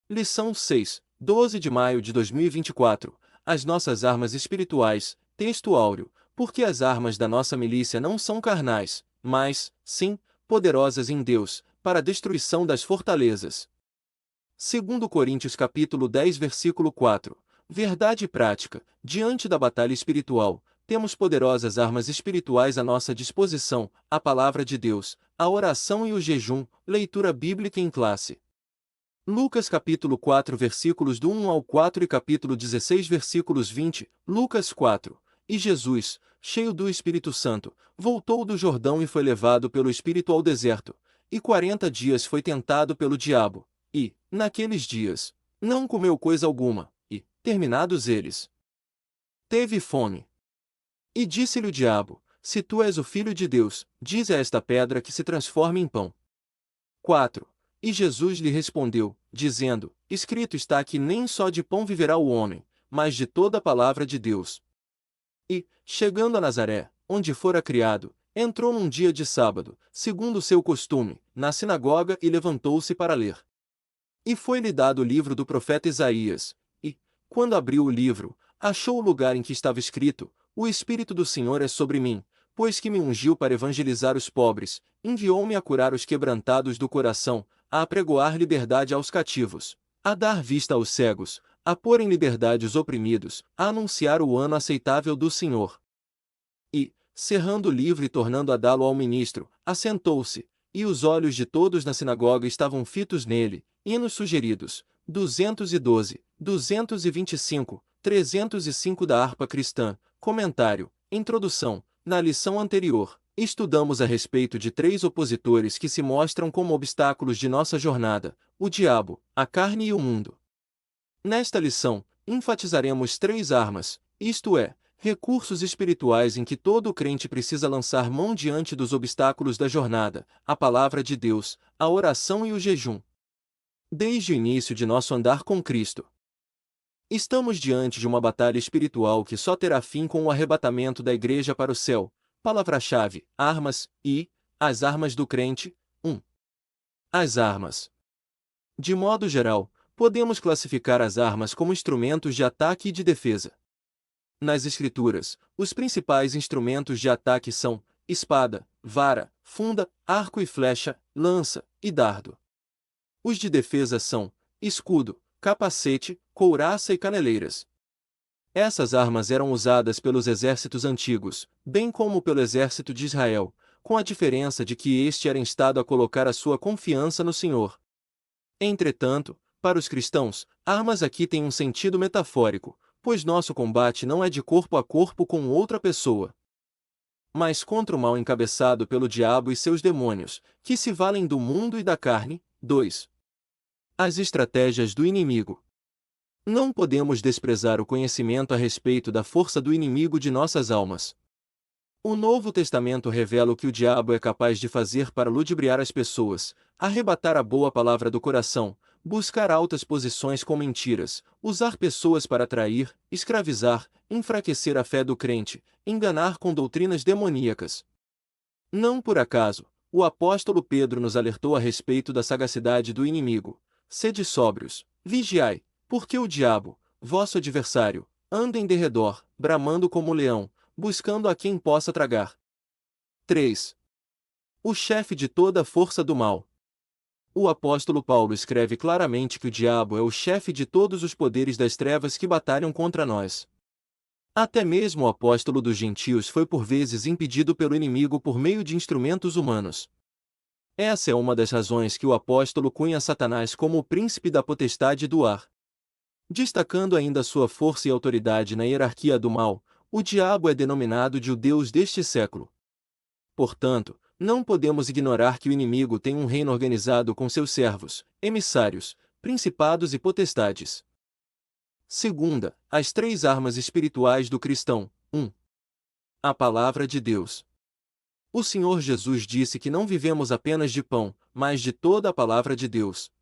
Lição 6, 12 de maio de 2024. As nossas armas espirituais. Texto áureo. Porque as armas da nossa milícia não são carnais, mas, sim, poderosas em Deus, para a destruição das fortalezas. 2 Coríntios capítulo 10 versículo 4. Verdade prática. Diante da batalha espiritual, temos poderosas armas espirituais à nossa disposição: a palavra de Deus, a oração e o jejum. Leitura bíblica em classe. Lucas capítulo 4 versículos do 1 ao 4 e capítulo 16 versículos 20, Lucas 4. E Jesus, cheio do Espírito Santo, voltou do Jordão e foi levado pelo Espírito ao deserto, e 40 dias foi tentado pelo diabo, e, naqueles dias, não comeu coisa alguma, e, terminados eles, teve fome. E disse-lhe o diabo: Se tu és o Filho de Deus, dize a esta pedra que se transforme em pão. 4. E Jesus lhe respondeu, dizendo: Escrito está que nem só de pão viverá o homem, mas de toda a palavra de Deus. E, chegando a Nazaré, onde fora criado, entrou num dia de sábado, segundo o seu costume, na sinagoga e levantou-se para ler. E foi-lhe dado o livro do profeta Isaías, e, quando abriu o livro, achou o lugar em que estava escrito: O Espírito do Senhor é sobre mim, pois que me ungiu para evangelizar os pobres, enviou-me a curar os quebrantados do coração, a apregoar liberdade aos cativos, a dar vista aos cegos, a pôr em liberdade os oprimidos, a anunciar o ano aceitável do Senhor. E, cerrando o livro e tornando a dá-lo ao ministro, assentou-se, e os olhos de todos na sinagoga estavam fitos nele. Hinos sugeridos: 212, 225, 305 da harpa cristã. Comentário. Introdução. Na lição anterior, estudamos a respeito de 3 opositores que se mostram como obstáculos de nossa jornada: o diabo, a carne e o mundo. Nesta lição, enfatizaremos 3 armas, isto é, recursos espirituais em que todo crente precisa lançar mão diante dos obstáculos da jornada: a palavra de Deus, a oração e o jejum. Desde o início de nosso andar com Cristo, estamos diante de uma batalha espiritual que só terá fim com o arrebatamento da igreja para o céu. Palavra-chave: armas e as armas do crente. 1. As armas. De modo geral, podemos classificar as armas como instrumentos de ataque e de defesa. Nas Escrituras, os principais instrumentos de ataque são espada, vara, funda, arco e flecha, lança e dardo. Os de defesa são escudo, capacete, couraça e caneleiras. Essas armas eram usadas pelos exércitos antigos, bem como pelo exército de Israel, com a diferença de que este era instado a colocar a sua confiança no Senhor. Entretanto, para os cristãos, armas aqui têm um sentido metafórico, pois nosso combate não é de corpo a corpo com outra pessoa, mas contra o mal encabeçado pelo diabo e seus demônios, que se valem do mundo e da carne. 2. As estratégias do inimigo. Não podemos desprezar o conhecimento a respeito da força do inimigo de nossas almas. O Novo Testamento revela o que o diabo é capaz de fazer para ludibriar as pessoas, arrebatar a boa palavra do coração, buscar altas posições com mentiras, usar pessoas para atrair, escravizar, enfraquecer a fé do crente, enganar com doutrinas demoníacas. Não por acaso, o apóstolo Pedro nos alertou a respeito da sagacidade do inimigo: Sede sóbrios, vigiai, porque o diabo, vosso adversário, anda em derredor, bramando como leão, buscando a quem possa tragar. 3. O chefe de toda a força do mal. O apóstolo Paulo escreve claramente que o diabo é o chefe de todos os poderes das trevas que batalham contra nós. Até mesmo o apóstolo dos gentios foi por vezes impedido pelo inimigo por meio de instrumentos humanos. Essa é uma das razões que o apóstolo cunha Satanás como o príncipe da potestade do ar. Destacando ainda sua força e autoridade na hierarquia do mal, o diabo é denominado de o Deus deste século. Portanto, não podemos ignorar que o inimigo tem um reino organizado com seus servos, emissários, principados e potestades. Segunda, as 3 armas espirituais do cristão. 1. A palavra de Deus. O Senhor Jesus disse que não vivemos apenas de pão, mas de toda a palavra de Deus.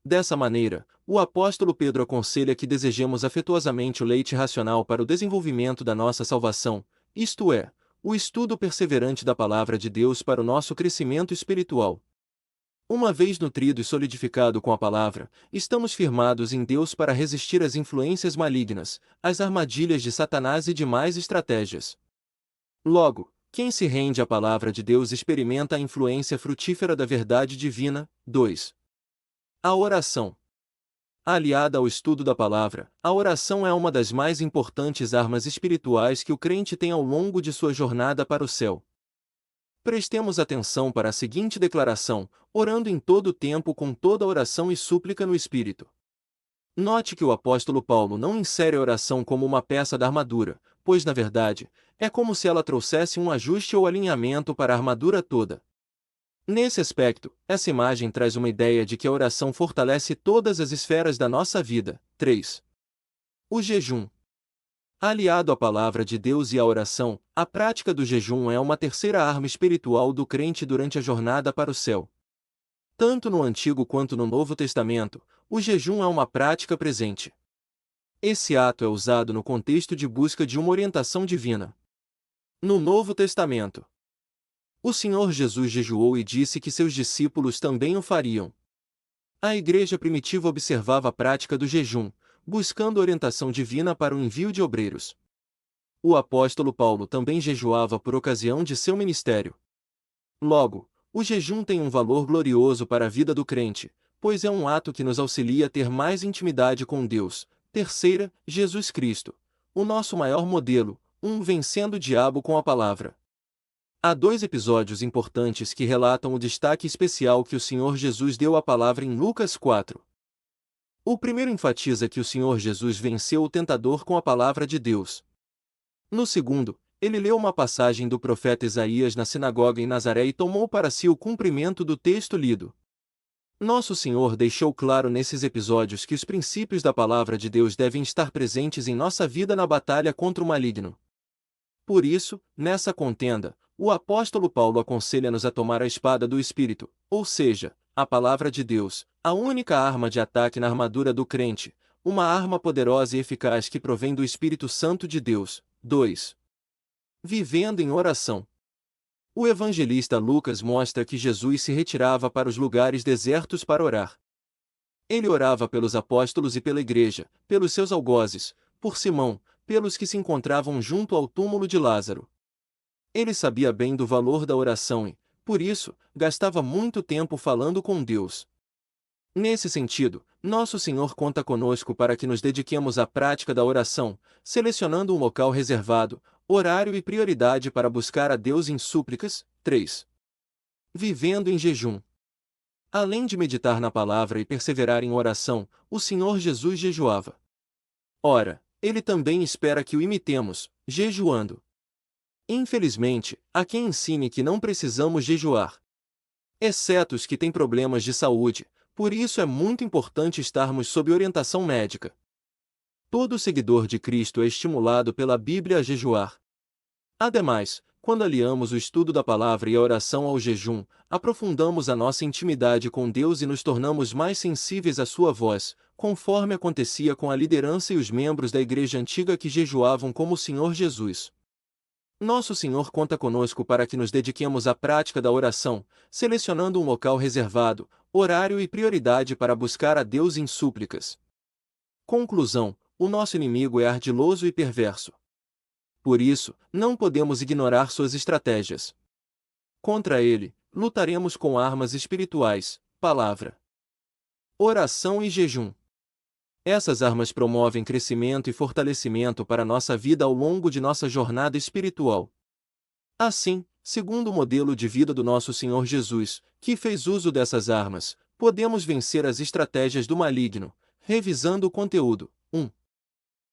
Dessa maneira, o apóstolo Pedro aconselha que desejemos afetuosamente o leite racional para o desenvolvimento da nossa salvação, isto é, o estudo perseverante da palavra de Deus para o nosso crescimento espiritual. Uma vez nutrido e solidificado com a palavra, estamos firmados em Deus para resistir às influências malignas, às armadilhas de Satanás e demais estratégias. Logo, quem se rende à palavra de Deus experimenta a influência frutífera da verdade divina. 2. A oração. Aliada ao estudo da palavra, a oração é uma das mais importantes armas espirituais que o crente tem ao longo de sua jornada para o céu. Prestemos atenção para a seguinte declaração: orando em todo o tempo com toda oração e súplica no Espírito. Note que o apóstolo Paulo não insere a oração como uma peça da armadura, pois na verdade, é como se ela trouxesse um ajuste ou alinhamento para a armadura toda. Nesse aspecto, essa imagem traz uma ideia de que a oração fortalece todas as esferas da nossa vida. 3. O jejum. Aliado à palavra de Deus e à oração, a prática do jejum é uma terceira arma espiritual do crente durante a jornada para o céu. Tanto no Antigo quanto no Novo Testamento, o jejum é uma prática presente. Esse ato é usado no contexto de busca de uma orientação divina. No Novo Testamento, o Senhor Jesus jejuou e disse que seus discípulos também o fariam. A igreja primitiva observava a prática do jejum, buscando orientação divina para o envio de obreiros. O apóstolo Paulo também jejuava por ocasião de seu ministério. Logo, o jejum tem um valor glorioso para a vida do crente, pois é um ato que nos auxilia a ter mais intimidade com Deus. Terceira, Jesus Cristo, o nosso maior modelo, vencendo o diabo com a palavra. Há 2 episódios importantes que relatam o destaque especial que o Senhor Jesus deu à palavra em Lucas 4. O primeiro enfatiza que o Senhor Jesus venceu o tentador com a palavra de Deus. No segundo, ele leu uma passagem do profeta Isaías na sinagoga em Nazaré e tomou para si o cumprimento do texto lido. Nosso Senhor deixou claro nesses episódios que os princípios da palavra de Deus devem estar presentes em nossa vida na batalha contra o maligno. Por isso, nessa contenda, o apóstolo Paulo aconselha-nos a tomar a espada do Espírito, ou seja, a palavra de Deus, a única arma de ataque na armadura do crente, uma arma poderosa e eficaz que provém do Espírito Santo de Deus. 2. Vivendo em oração. O evangelista Lucas mostra que Jesus se retirava para os lugares desertos para orar. Ele orava pelos apóstolos e pela igreja, pelos seus algozes, por Simão, pelos que se encontravam junto ao túmulo de Lázaro. Ele sabia bem do valor da oração e, por isso, gastava muito tempo falando com Deus. Nesse sentido, nosso Senhor conta conosco para que nos dediquemos à prática da oração, selecionando um local reservado, horário e prioridade para buscar a Deus em súplicas. 3. Vivendo em jejum. Além de meditar na palavra e perseverar em oração, o Senhor Jesus jejuava. Ora, ele também espera que o imitemos, jejuando. Infelizmente, há quem ensine que não precisamos jejuar, exceto os que têm problemas de saúde, por isso é muito importante estarmos sob orientação médica. Todo seguidor de Cristo é estimulado pela Bíblia a jejuar. Ademais, quando aliamos o estudo da palavra e a oração ao jejum, aprofundamos a nossa intimidade com Deus e nos tornamos mais sensíveis à sua voz, conforme acontecia com a liderança e os membros da igreja antiga que jejuavam como o Senhor Jesus. Nosso Senhor conta conosco para que nos dediquemos à prática da oração, selecionando um local reservado, horário e prioridade para buscar a Deus em súplicas. Conclusão: o nosso inimigo é ardiloso e perverso. Por isso, não podemos ignorar suas estratégias. Contra ele, lutaremos com armas espirituais, palavra, oração e jejum. Essas armas promovem crescimento e fortalecimento para nossa vida ao longo de nossa jornada espiritual. Assim, segundo o modelo de vida do nosso Senhor Jesus, que fez uso dessas armas, podemos vencer as estratégias do maligno, revisando o conteúdo. 1.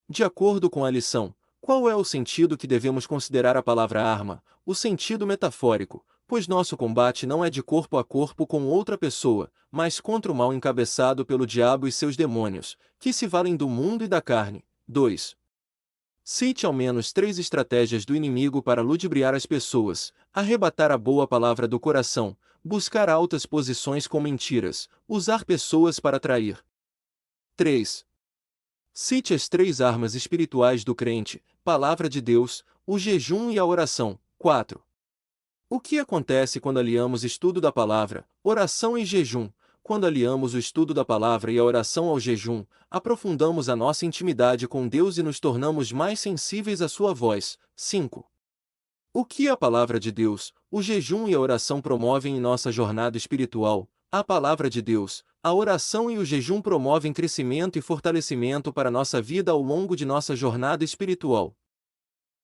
De acordo com a lição, qual é o sentido que devemos considerar a palavra arma? O sentido metafórico, pois nosso combate não é de corpo a corpo com outra pessoa, mas contra o mal encabeçado pelo diabo e seus demônios, que se valem do mundo e da carne. 2. Cite ao menos 3 estratégias do inimigo para ludibriar as pessoas: arrebatar a boa palavra do coração, buscar altas posições com mentiras, usar pessoas para trair. 3. Cite as 3 armas espirituais do crente: palavra de Deus, o jejum e a oração. 4. O que acontece quando aliamos estudo da palavra, oração e jejum? Quando aliamos o estudo da palavra e a oração ao jejum, aprofundamos a nossa intimidade com Deus e nos tornamos mais sensíveis à sua voz. 5. O que a palavra de Deus, o jejum e a oração promovem em nossa jornada espiritual? A palavra de Deus, a oração e o jejum promovem crescimento e fortalecimento para nossa vida ao longo de nossa jornada espiritual.